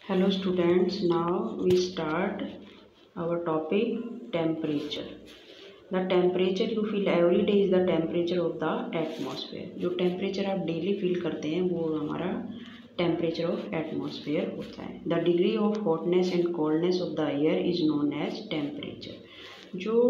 Hello students, now we start our topic temperature. The temperature you feel every day is the temperature of the atmosphere. जो temperature आप daily feel करते हैं वो हमारा temperature of atmosphere होता है. The degree of hotness and coldness of the air is known as temperature. जो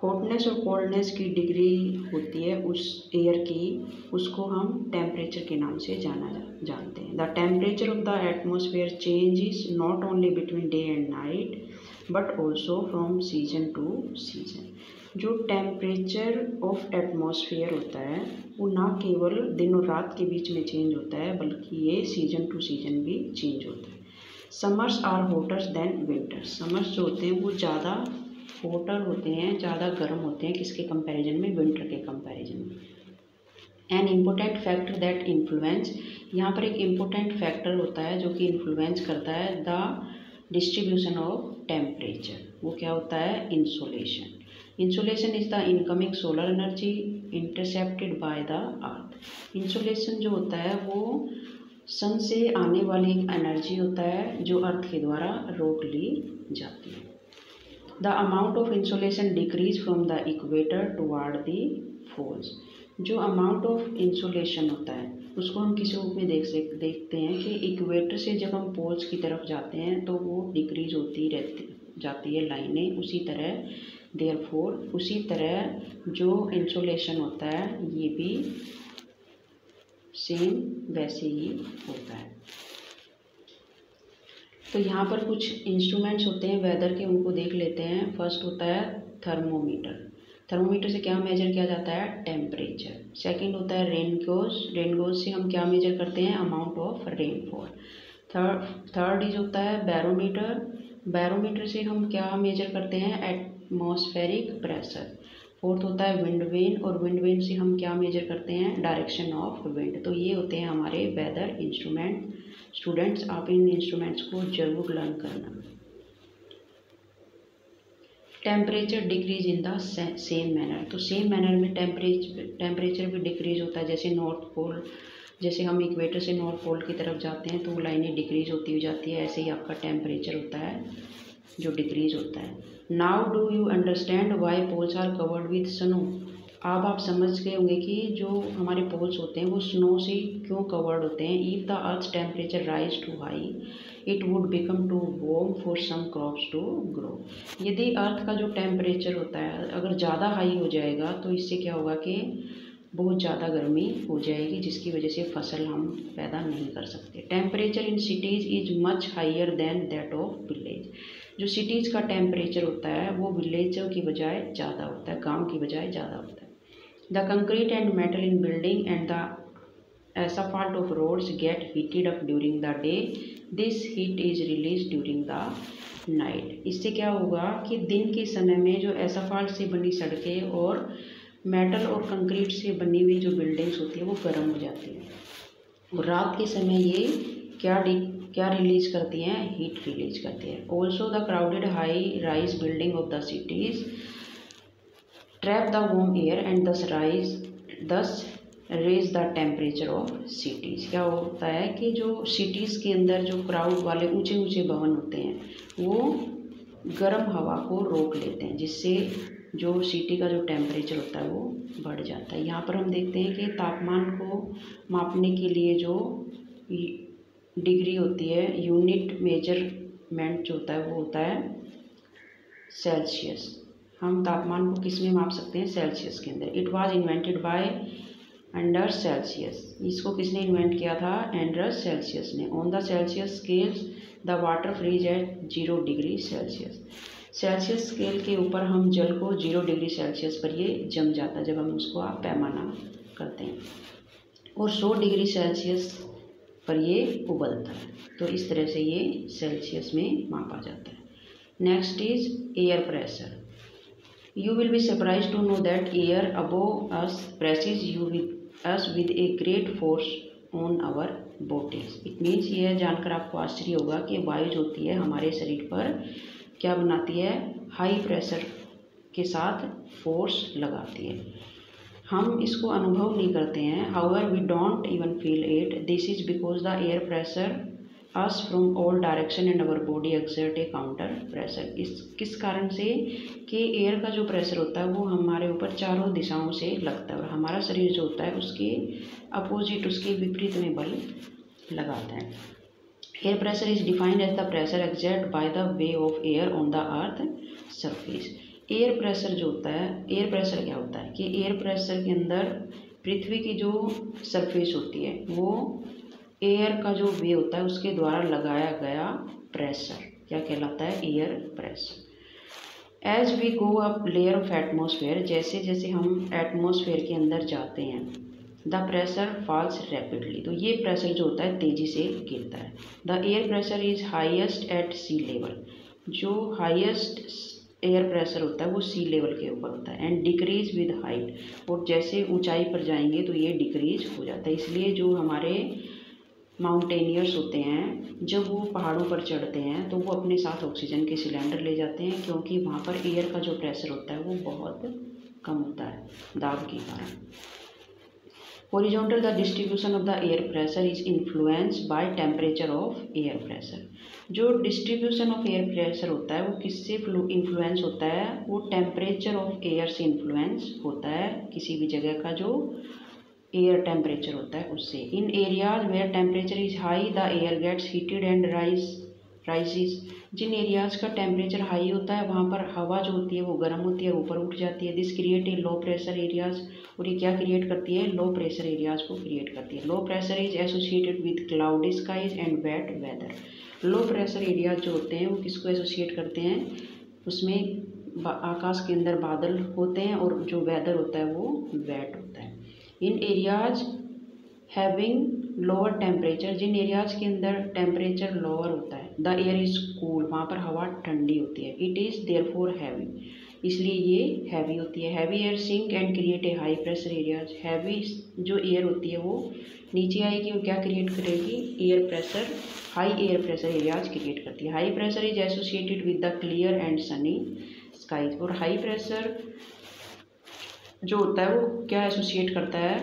hotness और कोल्डनेस की डिग्री होती है उस एयर की, उसको हम टेम्परेचर के नाम से जानते हैं. The temperature of the atmosphere changes not only between day and night but also from season to season. जो टेम्परेचर ऑफ एटमॉस्फेयर होता है वो ना केवल दिन और रात के बीच में चेंज होता है बल्कि ये सीजन टू सीजन भी चेंज होता है. Summers are hotter than winters. Summers जो होते हैं वो ज़्यादा होटर होते हैं, ज़्यादा गर्म होते हैं किसके कंपैरिजन में, विंटर के कंपैरिजन में. An important factor that influence, यहाँ पर एक इम्पोर्टेंट फैक्टर होता है जो कि इन्फ्लुएंस करता है द डिस्ट्रीब्यूशन ऑफ टेम्परेचर. वो क्या होता है, insolation. Insolation is the incoming solar energy intercepted by the earth. Insolation जो होता है वो सन से आने वाली एनर्जी होता है जो अर्थ के द्वारा रोक ली जाती है. The amount of insolation decrease from the equator toward the poles. जो amount of insolation होता है उसको हम किस रूप में देखते हैं कि इक्वेटर से जब हम पोल्स की तरफ जाते हैं तो वो डिक्रीज होती जाती है लाइनें. उसी तरह देयरफॉर उसी तरह जो इंसोलेशन होता है ये भी सेम वैसे ही होता है. तो यहाँ पर कुछ इंस्ट्रूमेंट्स होते हैं वेदर के, उनको देख लेते हैं. फर्स्ट होता है थर्मोमीटर. थर्मोमीटर से क्या मेजर किया जाता है, टेम्परेचर. सेकंड होता है रेन गॉज. रेन गॉज से हम क्या मेजर करते हैं, amount of rainfall. Third is होता है बैरोमीटर. बैरोमीटर से हम क्या मेजर करते हैं, एटमॉस्फेरिक प्रेशर. फोर्थ होता है विंड वेन, और विंड वेन से हम क्या मेजर करते हैं, डायरेक्शन ऑफ विंड. तो ये होते हैं हमारे वेदर इंस्ट्रूमेंट. स्टूडेंट्स आप इन इंस्ट्रूमेंट्स को जरूर लर्न करना. Temperature decrease in the same manner. तो सेम मैनर में टेम्परेचर भी डिक्रीज होता है. जैसे नॉर्थ पोल, जैसे हम इक्वेटर से नॉर्थ पोल की तरफ जाते हैं तो वो लाइनें डिक्रीज होती जाती है. ऐसे ही आपका टेम्परेचर होता है जो डिक्रीज होता है. Now do you understand why poles are covered with snow. अब आप समझ गए होंगे कि जो हमारे पोल्स होते हैं वो स्नो से क्यों कवर्ड होते हैं. If the earth temperature rise to high it would become too warm for some crops to grow. यदि अर्थ का जो टेम्परेचर होता है अगर ज़्यादा हाई हो जाएगा तो इससे क्या होगा कि बहुत ज़्यादा गर्मी हो जाएगी जिसकी वजह से फसल हम पैदा नहीं कर सकते. Temperature in cities is much higher than that of village. जो सिटीज़ का टेम्परेचर होता है वो विलेजों की बजाय ज़्यादा होता है, गांव की बजाय ज़्यादा होता है. The concrete and metal in building and the asphalt of roads get heated up during the day. This heat is released during the night. इससे क्या होगा कि दिन के समय में जो एसफाल्ट से बनी सड़कें और मेटल और कंक्रीट से बनी हुई जो बिल्डिंग्स होती है वो गर्म हो जाती है, और रात के समय ये क्या रिलीज करती हैं, हीट रिलीज करती है. Also the crowded high rise building of the cities trap the warm air and thus raise the temperature of cities. क्या होता है कि जो सिटीज़ के अंदर जो क्राउड वाले ऊंचे ऊंचे भवन होते हैं वो गर्म हवा को रोक लेते हैं जिससे जो सिटी का जो टेम्परेचर होता है वो बढ़ जाता है. यहाँ पर हम देखते हैं कि तापमान को मापने के लिए जो डिग्री होती है, यूनिट मेजरमेंट जो होता है वो होता है सेल्सियस. हम तापमान को किस में माप सकते हैं, सेल्सियस के अंदर. It was invented by Anders Celsius. इसको किसने इन्वेंट किया था, अंडर सेल्सियस ने. On the Celsius scales the water freeze at 0 degree Celsius. Celsius scale के ऊपर हम जल को 0 डिग्री सेल्सियस पर ये जम जाता है जब हम उसको आप पैमाना करते हैं, और 100 डिग्री सेल्सियस पर ये उबलता है. तो इस तरह से ये सेल्सियस में मापा जाता है. Next is air pressure. You will be surprised to know that air above us presses us with a great force on our bodies. It means ये जानकर आपको आश्चर्य होगा कि वायु जो होती है हमारे शरीर पर क्या बनाती है, हाई प्रेशर के साथ फोर्स लगाती है. हम इसको अनुभव नहीं करते हैं. However, we don't even feel it. This is because the air pressure us from all direction and our body exert A counter pressure. इस किस कारण से कि एयर का जो प्रेशर होता है वो हमारे ऊपर चारों दिशाओं से लगता है और हमारा शरीर जो होता है उसके अपोजिट, उसके विपरीत में बल लगाता है। Air pressure is defined as the pressure exert by the way of air on the earth surface. Air pressure जो होता है, एयर प्रेशर क्या होता है कि एयर प्रेशर के अंदर पृथ्वी की जो सरफेस होती है वो एयर का जो वे होता है उसके द्वारा लगाया गया प्रेशर क्या कहलाता है, air pressure. As we go up layer of atmosphere, जैसे जैसे हम एटमोसफेयर के अंदर जाते हैं, द प्रेशर फॉल्स रैपिडली, तो ये प्रेशर जो होता है तेज़ी से गिरता है। The air pressure is highest at sea level, जो हाईएस्ट एयर प्रेशर होता है वो सी लेवल के ऊपर होता है। एंड डिक्रीज विद हाइट, और जैसे ऊंचाई पर जाएंगे तो ये डिक्रीज हो जाता है। इसलिए जो हमारे माउंटेनियर्स होते हैं जब वो पहाड़ों पर चढ़ते हैं तो वो अपने साथ ऑक्सीजन के सिलेंडर ले जाते हैं, क्योंकि वहाँ पर एयर का जो प्रेशर होता है वो बहुत कम होता है दाब के कारण। Horizontal, the distribution of the air pressure is influenced by temperature of air pressure. जो डिस्ट्रीब्यूशन ऑफ एयर प्रेशर होता है वो किससे इन्फ्लुएंस होता है, वो टेम्परेचर ऑफ एयर से इन्फ्लुएंस होता है, किसी भी जगह का जो एयर टेम्परेचर होता है उससे। In areas where temperature is high the air gets heated and rises. जिन एरियाज का टेम्परेचर हाई होता है वहाँ पर हवा जो होती है वो गर्म होती है, ऊपर उठ जाती है। This create a low pressure areas, और ये क्या क्रिएट करती है, लो प्रेशर एरियाज को क्रिएट करती है। Low pressure is associated with cloudy skies and wet weather. Low pressure areas जो होते हैं वो किसको एसोसिएट करते हैं, उसमें आकाश के अंदर बादल होते हैं और जो वेदर होता है वो वेट होता है। इन एरियाज हैविंग लोअर टेम्परेचर, जिन एरियाज के अंदर टेम्परेचर लोअर होता है, द एयर इज कूल, वहाँ पर हवा ठंडी होती है। इट इज़ देयरफॉर हैवी, इसलिए ये हैवी होती है। Heavy air sink and create a high pressure areas. Heavy जो एयर होती है वो नीचे आएगी और क्या क्रिएट करेगी, air pressure, high air pressure areas create करती है। High pressure is associated with the clear and sunny skies, और हाई प्रेशर जो होता है वो क्या एसोसिएट करता है,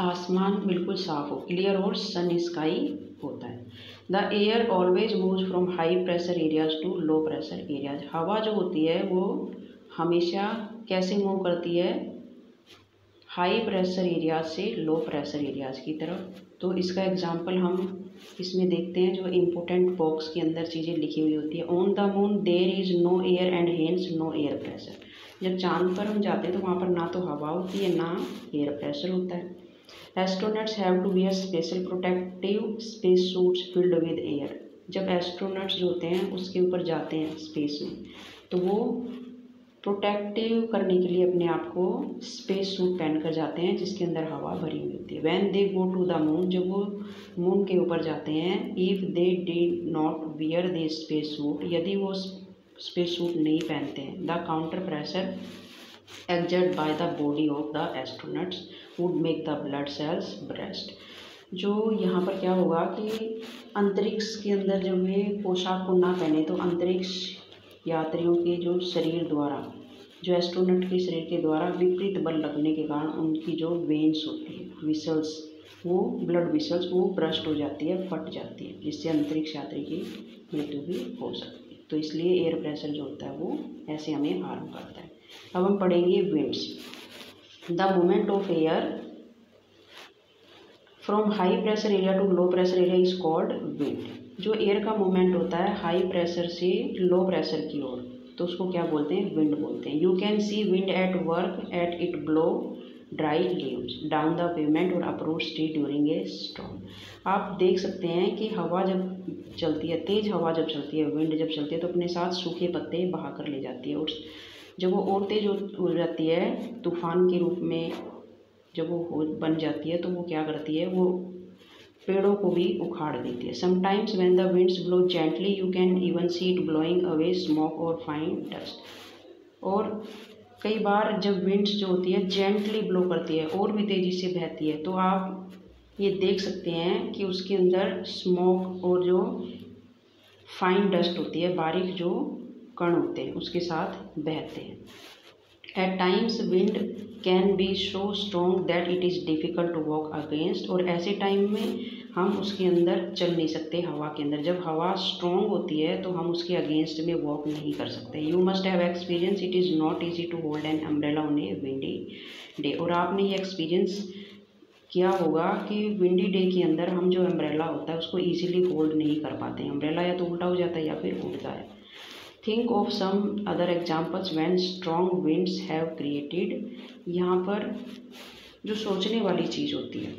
आसमान बिल्कुल साफ हो, क्लियर और सन स्काई होता है। The air always moves from high pressure areas to low pressure areas. हवा जो होती है वो हमेशा कैसे मूव करती है, हाई प्रेशर एरियाज से लो प्रेशर एरियाज की तरफ। तो इसका एग्जांपल हम इसमें देखते हैं, जो इम्पोर्टेंट बॉक्स के अंदर चीज़ें लिखी हुई होती है। On the moon there is no air and hence no air pressure. जब चांद पर हम जाते हैं तो वहाँ पर ना तो हवा होती है ना एयर प्रेशर होता है। Astronauts have to wear special protective space suits filled with air. जब एस्ट्रोनट्स जो होते हैं उसके ऊपर जाते हैं स्पेस में तो वो प्रोटेक्टिव करने के लिए अपने आप को स्पेस सूट पहन कर जाते हैं जिसके अंदर हवा भरी हुई होती है। When they go to the moon, जब वो मून के ऊपर जाते हैं, if they did not wear the space suit, यदि वो स्पेस सूट नहीं पहनते हैं, the counter pressure exert by the body of the astronauts would make the blood cells burst. जो यहाँ पर क्या होगा कि अंतरिक्ष के अंदर जब वे पोशाक को ना पहने तो अंतरिक्ष यात्रियों के जो शरीर द्वारा, जो एस्ट्रोनट के शरीर के द्वारा विपरीत बल लगने के कारण उनकी जो वेन्स होती है, विसल्स, वो ब्लड विसल्स वो ब्रस्ट हो जाती है, फट जाती है, जिससे अंतरिक्ष यात्री की मृत्यु भी हो सकती है। तो इसलिए एयर प्रेशर जो होता है वो ऐसे हमें हार्म करता है। अब हम पढ़ेंगे winds. The movement of air from high pressure area to low pressure area is called wind. जो एयर का मूवमेंट होता है हाई प्रेशर से लो प्रेशर की ओर तो उसको क्या बोलते हैं, विंड बोलते हैं। You can see wind at work at it blow dry leaves down the pavement और uproot tree during a storm. आप देख सकते हैं कि हवा जब चलती है, तेज़ हवा जब चलती है, विंड जब चलती है तो अपने साथ सूखे पत्ते बहा कर ले जाती है, और जब वो और तेज हो जाती है तूफान के रूप में, जब वो बन जाती है तो वो क्या करती है, वो पेड़ों को भी उखाड़ देती है। Sometimes when the winds blow gently you can even see it blowing away smoke और फाइन डस्ट। और कई बार जब विंड्स जो होती है जेंटली ब्लो करती है और भी तेज़ी से बहती है तो आप ये देख सकते हैं कि उसके अंदर स्मोक और जो फाइन डस्ट होती है, बारीक जो कण होते हैं उसके साथ बहते हैं। At times wind can be so strong that it is difficult to walk against. और ऐसे टाइम में हम उसके अंदर चल नहीं सकते हवा के अंदर। जब हवा स्ट्रॉन्ग होती है तो हम उसके अगेंस्ट में वॉक नहीं कर सकते। You must have experience it is not easy to hold an umbrella on a windy day. और आपने ये एक्सपीरियंस किया होगा कि विंडी डे के अंदर हम जो अम्ब्रेला होता है उसको ईजिली होल्ड नहीं कर पाते हैं। अम्ब्रेला या तो उल्टा हो जाता है या फिर उड़ता है। Think of some other examples when strong winds have created. यहाँ पर जो सोचने वाली चीज़ होती है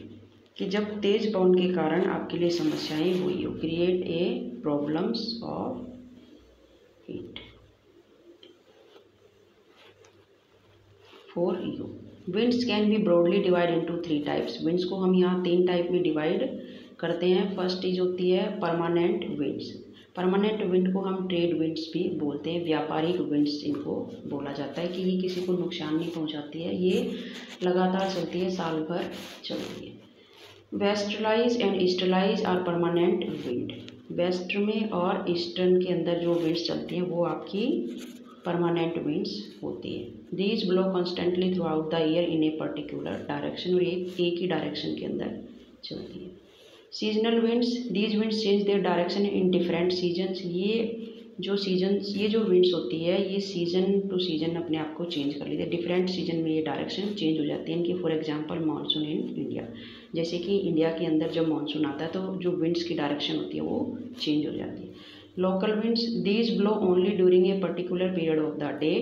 कि जब तेज पवन के कारण आपके लिए समस्याएं हुई हो। Create a problems of it for you. Winds can be broadly divide into 3 types. Winds को हम यहाँ 3 टाइप में डिवाइड करते हैं। फर्स्ट चीज़ होती है परमानेंट विंड्स। परमानेंट विंड को हम ट्रेड विंड्स भी बोलते हैं। व्यापारिक विंड्स इनको बोला जाता है कि ये किसी को नुकसान नहीं पहुंचाती है, ये लगातार चलती है, साल भर चलती है। Westerlies and easterlies are permanent wind. West में और ईस्टर्न के अंदर जो विंड्स चलती हैं वो आपकी परमानेंट विंड्स होती है। These blow constantly through out the year in a particular direction, और एक ही डायरेक्शन के अंदर चलती है। Seasonal winds, these winds change their direction in different seasons. ये जो विंड्स होती है ये सीजन टू सीजन अपने आप को चेंज कर लेती है। डिफरेंट सीजन में ये डायरेक्शन चेंज हो जाती है इनकी। For example monsoon in India, जैसे कि इंडिया के अंदर जब मानसून आता है तो जो विंड्स की डायरेक्शन होती है वो चेंज हो जाती है। Local winds, these blow only during a particular period of the day.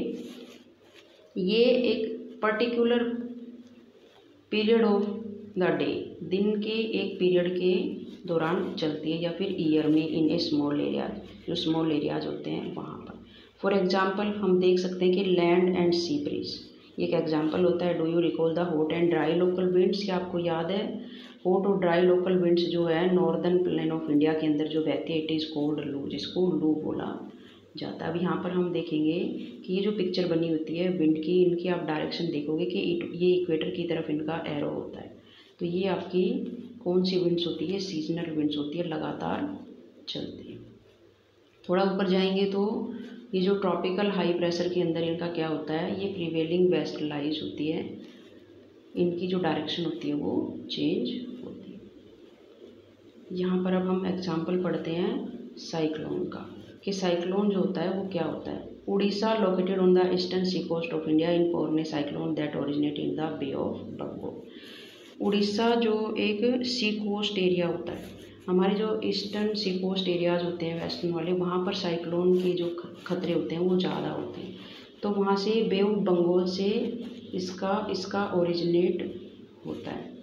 ये एक particular period of the day, दिन के एक पीरियड के दौरान चलती है, या फिर ईयर में इन ए स्मॉल एरियाज, जो स्मॉल एरियाज होते हैं वहाँ पर। फॉर एग्जांपल हम देख सकते हैं कि लैंड एंड सी ब्रीज एक एग्जांपल होता है। Do you recall the hot and dry local winds? क्या आपको याद है हॉट और ड्राई लोकल विंड्स जो है नॉर्दर्न प्लेन ऑफ इंडिया के अंदर जो बहती है, इट इज़ कोल्ड लू, जिसको लू बोला जाता है। अब यहाँ पर हम देखेंगे कि ये जो पिक्चर बनी होती है विंड की, इनकी आप डायरेक्शन देखोगे कि ये इक्वेटर की तरफ इनका एरो होता है। तो ये आपकी कौन सी विंड्स होती है? सीजनल विंड्स होती है, लगातार चलती है। थोड़ा ऊपर जाएंगे तो ये जो ट्रॉपिकल हाई प्रेशर के अंदर इनका क्या होता है, ये प्रिवेलिंग वेस्टर्लाइज होती है, इनकी जो डायरेक्शन होती है वो चेंज होती है। यहाँ पर अब हम एग्जाम्पल पढ़ते हैं साइक्लोन का, कि साइक्लोन जो होता है वो क्या होता है। Orissa located on the eastern sea coast of India in form a cyclone that originate in the Bay of Bengal. Orissa जो एक सी कोस्ट एरिया होता है, हमारे जो ईस्टर्न सी कोस्ट एरियाज होते हैं वेस्टर्न वाले, वहाँ पर साइक्लोन के जो खतरे होते हैं वो ज़्यादा होते हैं। तो वहाँ से बे ऑफ बंगाल से इसका ओरिजिनेट होता है।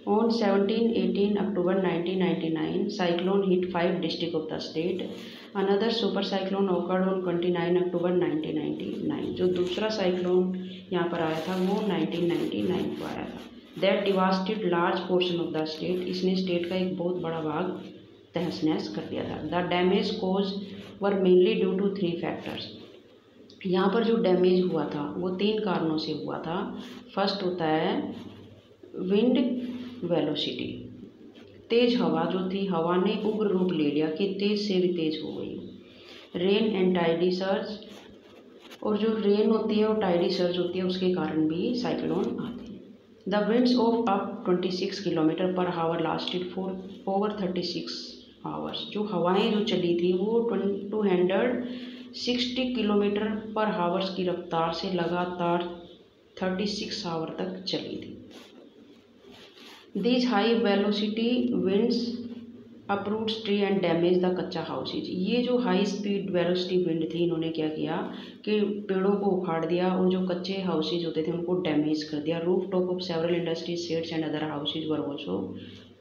On 17-18 October 1999 cyclone hit 5 district of the state. Another super cyclone awkward on 29 अक्टूबर 1999। जो दूसरा साइक्लोन यहाँ पर आया था वो 1999 को आया था। That devastated large portion of the state. इसने स्टेट का एक बहुत बड़ा भाग तहस नहस कर दिया था। The damage cause were mainly due to 3 factors. यहाँ पर जो डैमेज हुआ था वो 3 कारणों से हुआ था। फर्स्ट होता है विंड वेलोसिटी, तेज हवा जो थी, हवा ने उग्र रूप ले लिया कि तेज से भी तेज हो गई। रेन एंड टाइडी सर्ज, और जो रेन होती है और टाइडी सर्ज होती है उसके कारण भी साइक्लोन आते हैं। The winds of up 26 kilometre per hour lasted for over 36 hours. जो हवाएं जो चली थी वो 260 किलोमीटर पर आवर्स की रफ्तार से लगातार 36 आवर तक चली थी। These high velocity winds approved tree and damage the कच्चा हाउसेज। ये जो हाई स्पीड वेलोसिटी विंड थी, इन्होंने क्या किया कि पेड़ों को उखाड़ दिया और जो कच्चे हाउसेज होते थे उनको डैमेज कर दिया। Roof top of several industries shades and other houses were also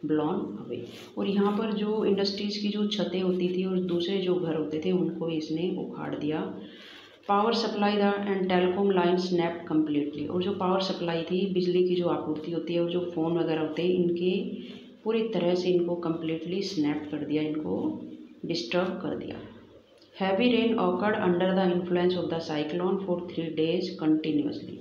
ब्लॉन away. और यहाँ पर जो इंडस्ट्रीज़ की जो छतें होती थी और दूसरे जो घर होते थे उनको इसने उखाड़ दिया। Power supply the end telecom line snap completely. और जो पावर सप्लाई थी, बिजली की जो आपूर्ति होती है और जो फ़ोन वगैरह होते हैं, इनके पूरी तरह से इनको कम्प्लीटली स्नैप कर दिया, इनको डिस्टर्ब कर दिया। Heavy rain awkward under the influence of the cyclone for 3 days continuously.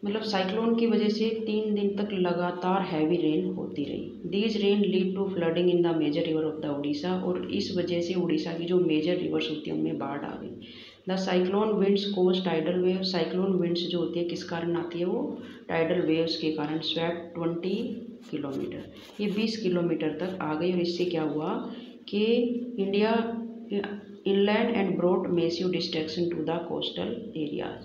मतलब साइक्लोन की वजह से 3 दिन तक लगातार हैवी रेन होती रही। These rain lead to flooding in the major river of the Orissa. और इस वजह से उड़ीसा की जो मेजर रिवर्स होती है उनमें बाढ़ आ गई। The cyclone winds cause tidal wave, cyclone winds जो होती है किस कारण आती है, वो टाइडल वेव्स के कारण। स्वेप्ट 20 किलोमीटर, ये 20 किलोमीटर तक आ गई, और इससे क्या हुआ कि India inland and brought massive destruction to the coastal areas.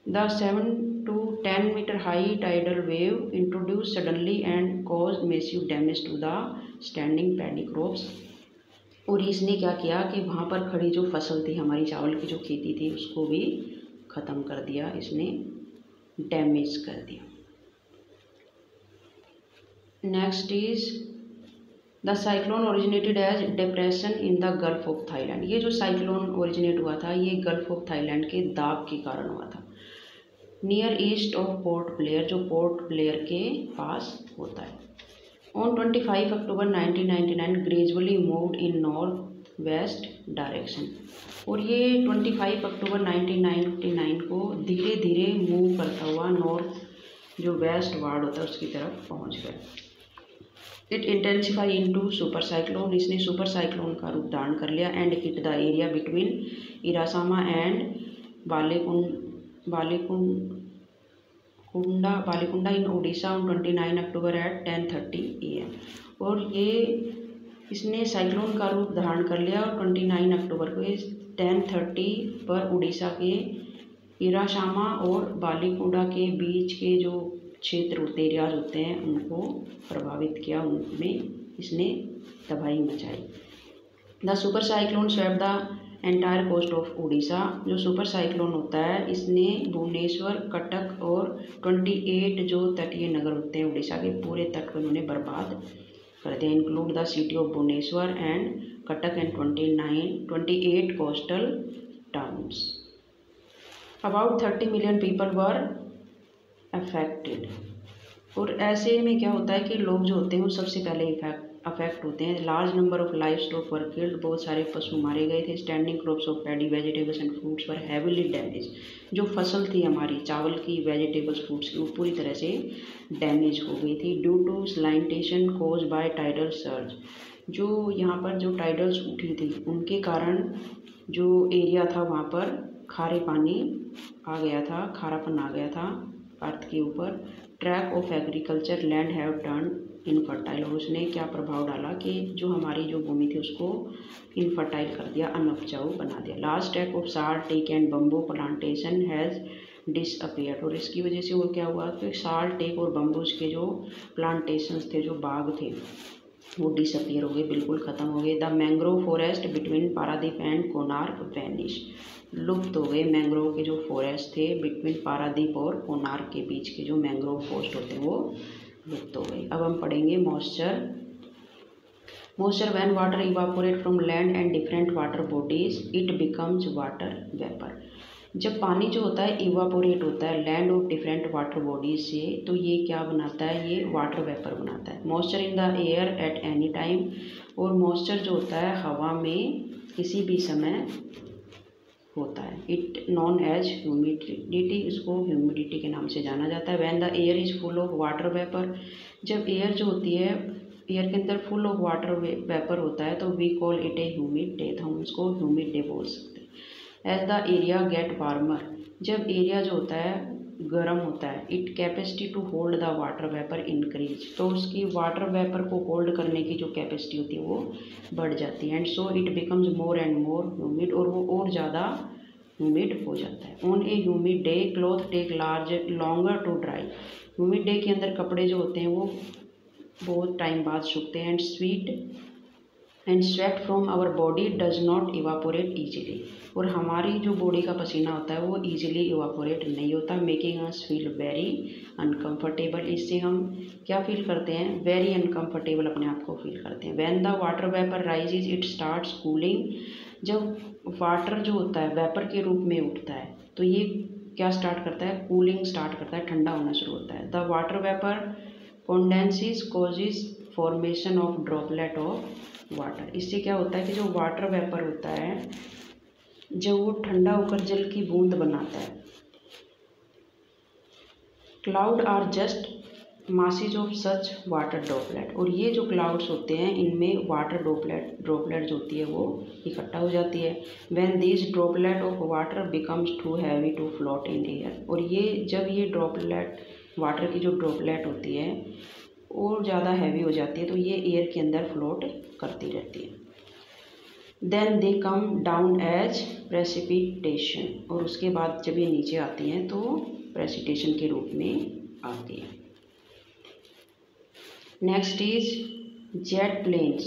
The 7 to 10 meter high tidal wave introduced suddenly and caused massive damage to the standing paddy crops. और इसने क्या किया कि वहाँ पर खड़ी जो फसल थी हमारी, चावल की जो खेती थी, उसको भी ख़त्म कर दिया, इसने डैमेज कर दिया। Next is the cyclone originated as depression in the Gulf of Thailand. ये जो साइक्लोन ओरिजिनेट हुआ था ये गल्फ ऑफ थाईलैंड के दाब के कारण हुआ था। Near east of port Blair, जो पोर्ट ब्लेयर के पास होता है। On 25 October 1999 gradually moved in north west direction, और ये 25 अक्टूबर 1999 को धीरे धीरे मूव करता हुआ नॉर्थ जो वेस्ट वार्ड होता है उसकी तरफ पहुंच गया। It intensify into super cyclone, इसने सुपर साइक्लोन का रूप धारण कर लिया। And hit the area between Erasama and Balikunda in Odisha on 29 October at 10:30 AM। और ये इसने साइक्लोन का रूप धारण कर लिया और 29 अक्टूबर को 10:30 पर उड़ीसा के इरासामा और बालीकुंडा के बीच के जो क्षेत्र होते एरियाज होते हैं उनको प्रभावित किया, उनमें इसने तबाही मचाई। The super cyclone swept the entire coast of Orissa, जो सुपर साइक्लोन होता है इसने भुवनेश्वर, कटक और 28 जो तटीय नगर होते हैं उड़ीसा के पूरे तट को उन्होंने बर्बाद कर दिया। Include the city of Bhubaneswar and Cuttack and 28 coastal towns. About 30 million people were affected. और ऐसे में क्या होता है कि लोग जो होते हैं वो सबसे पहले अफेक्ट होते हैं। Large number of live stock were killed, बहुत सारे पशु मारे गए थे। Standing crops of paddy vegetables and fruits were heavily damage, जो फसल थी हमारी चावल की, वेजिटेबल्स, फ्रूट्स की, वो पूरी तरह से डैमेज हो गई थी। Due to salination caused by tidal surge, जो यहाँ पर जो टाइडल्स उठी थी उनके कारण जो एरिया था वहाँ पर खारे पानी आ गया था, खारापन आ गया था अर्थ के ऊपर। Track of agriculture land have turn infertile, और उसने क्या प्रभाव डाला कि जो हमारी जो भूमि थी उसको इनफर्टाइल कर दिया, अनउपजाऊ बना दिया। Last track of salt teak and bamboo plantation has disappeared, और इसकी वजह से वो क्या हुआ कि साल्ट टेक और बम्बूज के जो प्लांटेशंस थे, जो बाग थे, वो डिसअपियर हो गए, बिल्कुल ख़त्म हो गए। The mangrove forest between Paradip and Konark vanish, लुप्त हो गए। मैंग्रोव के जो फॉरेस्ट थे बिटवीन पारादीप और कोणार्क के बीच के जो मैंग्रोव फॉरेस्ट होते हैं वो लुप्त हो गए। अब हम पढ़ेंगे moisture. Moisture when water evaporate from land and different water bodies it becomes water vapour. जब पानी जो होता है इवापोरेट होता है लैंड और डिफरेंट वाटर बॉडीज से, तो ये क्या बनाता है, ये वाटर वेपर बनाता है। Moisture in the air at any time, और मॉइस्चर जो होता है हवा में किसी भी समय होता है। इट नॉन एज ह्यूमिडिटी, इसको ह्यूमिडिटी के नाम से जाना जाता है। When the air is full of water vapour, जब एयर जो होती है एयर के अंदर फुल ऑफ वाटर वेपर होता है तो we call it a humid day, हम उसको ह्यूमिड डे बोल सकते हैं। As the area get warmer, जब एरिया जो होता है गर्म होता है, it capacity to hold the water vapour increase, तो उसकी वाटर वेपर को होल्ड करने की जो कैपेसिटी होती है वो बढ़ जाती है। And so it becomes more and more humid, और वो और ज़्यादा ह्यूमिड हो जाता है। On a humid day cloth take longer to dry, humid day के अंदर कपड़े जो होते हैं वो बहुत टाइम बाद सूखते हैं। And sweat from our body does not evaporate easily, और हमारी जो बॉडी का पसीना होता है वो ईजिली इवापोरेट नहीं होता, making us feel very uncomfortable, इससे हम क्या फील करते हैं, वेरी अनकम्फर्टेबल अपने आप को फील करते हैं। When the water vapour rises it starts cooling, जब वाटर जो होता है वेपर के रूप में उठता है तो ये क्या स्टार्ट करता है, कूलिंग स्टार्ट करता है, ठंडा होना शुरू होता है। The water vapour condenses causes formation of droplet of water, इससे क्या होता है कि जो वाटर वेपर होता है जब वो ठंडा होकर जल की बूंद बनाता है। Cloud are just masses of such water droplet, और ये जो क्लाउड्स होते हैं इनमें वाटर ड्रॉपलेट जो होती है वो इकट्ठा हो जाती है। When this droplet of water becomes too heavy to float in air, और ये जब ये ड्रॉपलेट वाटर की जो ड्रॉपलेट होती है और ज़्यादा हैवी हो जाती है तो ये एयर के अंदर फ्लोट करती रहती है। Then they come down as precipitation, और उसके बाद जब ये नीचे आती हैं तो प्रेसिपिटेशन के रूप में आती है। Next is jet planes.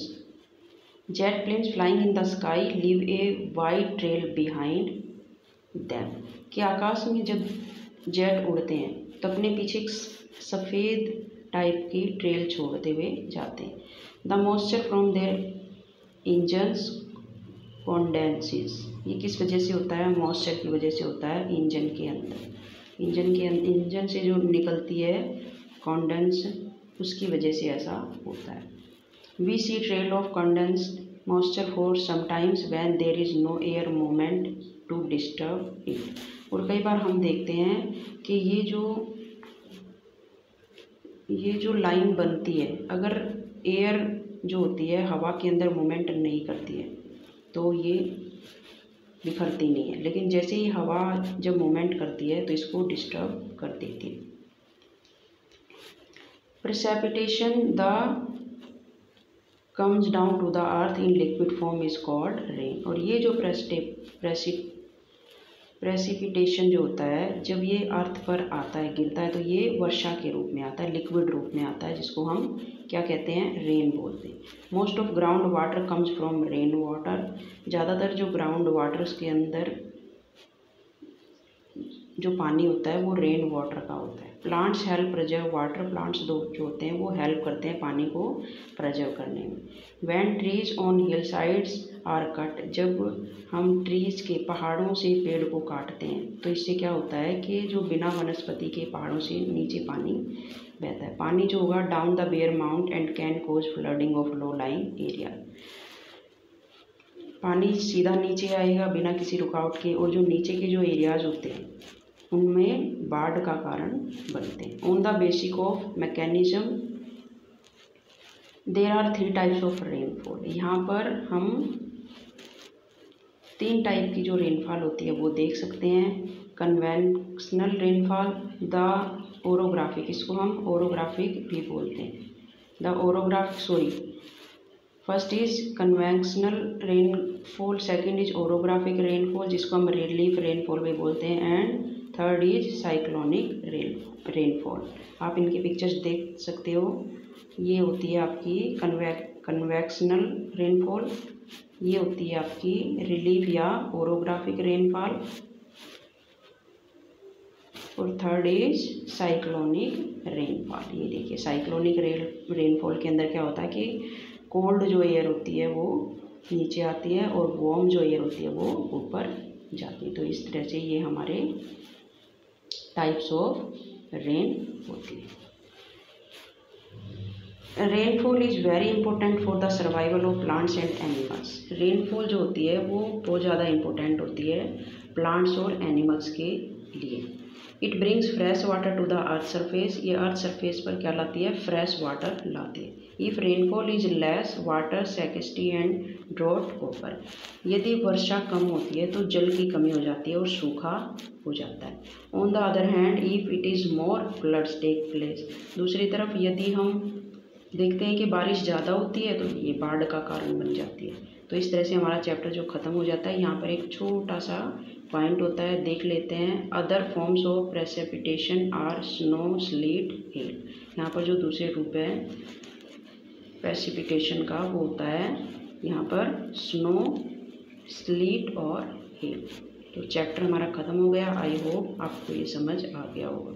Jet planes flying in the sky leave a wide trail behind them, कि आकाश में जब जेट उड़ते हैं तो अपने पीछे एक सफ़ेद टाइप की ट्रेल छोड़ते हुए जाते हैं। The moisture from their engines condenses, ये किस वजह से होता है? मॉइस्चर की वजह से होता है इंजन के अंदर। इंजन से जो निकलती है कॉन्डेंस, उसकी वजह से ऐसा होता है। We see trail of condensed moisture for sometimes when there is no air movement to disturb it, और कई बार हम देखते हैं कि ये जो लाइन बनती है, अगर एयर जो होती है हवा के अंदर मूवमेंट नहीं करती है तो ये बिखरती नहीं है, लेकिन जैसे ही हवा जब मूवमेंट करती है तो इसको डिस्टर्ब कर देती है। Precipitation that comes down to the earth in liquid form is called rain, और ये जो प्रेसिपिटेशन जो होता है जब ये अर्थ पर आता है, गिरता है, तो ये वर्षा के रूप में आता है, लिक्विड रूप में आता है, जिसको हम क्या कहते हैं? रेन बोलते हैं। Most of ground water comes from rain water, ज़्यादातर जो ग्राउंड वाटर्स के अंदर जो पानी होता है वो रेन वाटर का होता है। Plants help preserve water, plants जो होते हैं वो हेल्प करते हैं पानी को प्रिजर्व करने में। When trees on hill sides are cut, जब हम ट्रीज के पहाड़ों से पेड़ को काटते हैं तो इससे क्या होता है कि जो बिना वनस्पति के पहाड़ों से नीचे पानी बहता है। पानी जो होगा down the bare mount and can cause flooding of low lying area, पानी सीधा नीचे आएगा बिना किसी रुकावट के, और जो नीचे के जो एरियाज होते हैं उनमें बाढ़ का कारण बनते हैं। On the basic of mechanism there are 3 types of rainfall, यहाँ पर हम 3 टाइप की जो रेनफॉल होती है वो देख सकते हैं। कन्वेंशनल रेनफॉल, द ओरोग्राफिक, इसको हम ओरोग्राफिक भी बोलते हैं। First is conventional rainfall, second is orographic rainfall जिसको हम रिलीफ रेनफॉल भी बोलते हैं, and third is cyclonic rainfall. आप इनकी पिक्चर्स देख सकते हो। ये होती है आपकी कन्वेक्शनल रेनफॉल, ये होती है आपकी रिलीफ या ओरोग्राफिक रेनफॉल, और थर्ड इज साइक्लोनिक रेनफॉल। ये देखिए साइक्लोनिक रेनफॉल के अंदर क्या होता है कि कोल्ड जो एयर होती है वो नीचे आती है और वार्म जो एयर होती है वो ऊपर जाती है। तो इस तरह से ये हमारे टाइप्स ऑफ रेन होती है। Rainfall is very important for the survival of plants and animals. Rainfall जो होती है वो बहुत ज़्यादा इंपॉर्टेंट होती है प्लांट्स और एनिमल्स के लिए। It brings fresh water to the earth surface, ये अर्थ सरफेस पर क्या लाती है? फ्रेश वाटर लाती है। If rainfall is less water scarcity and drought occur, यदि वर्षा कम होती है तो जल की कमी हो जाती है और सूखा हो जाता है। On the other hand if it is more floods take place, दूसरी तरफ यदि हम देखते हैं कि बारिश ज़्यादा होती है तो ये बाढ़ का कारण बन जाती है। तो इस तरह से हमारा चैप्टर जो ख़त्म हो जाता है। यहाँ पर एक छोटा सा पॉइंट होता है, देख लेते हैं। Other forms of precipitation are snow, sleet, hail. यहाँ पर जो दूसरे रूप है प्रेसिपिटेशन का वो होता है यहाँ पर स्नो, स्लीट और हेल। तो चैप्टर हमारा ख़त्म हो गया। आई होप आपको ये समझ आ गया होगा।